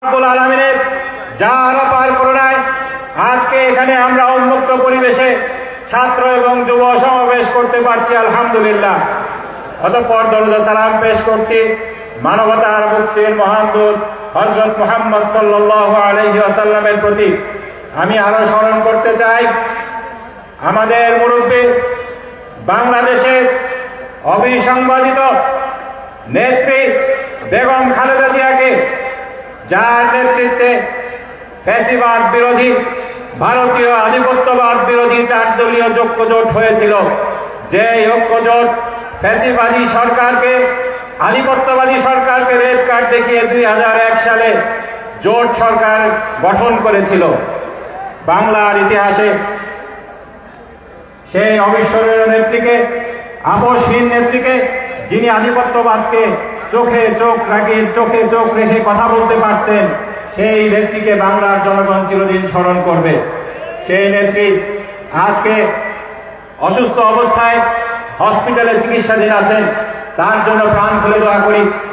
রব্বুল আলামিনের যার অপার করুণায় আজকে এখানে আমরা উন্মুক্ত পরিবেশে ছাত্র এবং যুব সমাবেশ করতে পারছি, আলহামদুলিল্লাহ। অতঃপর দরুদ সালাম পেশ করছি মানবতার মুক্তির মহান দূত হযরত মুহাম্মদ সাল্লাল্লাহু আলাইহি ওয়াসাল্লামের প্রতি। আমি আরো স্মরণ করতে চাই আমাদের মুরব্বী, বাংলাদেশের অবিসংবাদিত নেত্রী বেগম খালেদা জিয়াকে, যার নেতৃত্বে ফ্যাসিবাদ বিরোধী, ভারতীয় আধিপত্যবাদ বিরোধী 4 দলীয় ঐক্যজোট হয়েছিল। যে ঐক্যজোট ফ্যাসিবাদী সরকারকে, আধিপত্যবাদী সরকারকে রেড কার্ড দেখিয়ে 2001 সালে জোট সরকার গঠন করেছিল। বাংলার ইতিহাসে সেই অবিস্মরণীয় নেত্রীকে, আপোষহীন নেত্রীকে, যিনি আধিপত্যবাদকে চোখে চোখ রেখে কথা বলতে পারতেন, সেই নেত্রীকে বাংলার জনগণ চিরদিন স্মরণ করবে। সেই নেত্রী আজকে অসুস্থ অবস্থায় হসপিটালে চিকিৎসাধীন আছেন, তার জন্য প্রাণ খুলে দোয়া করি।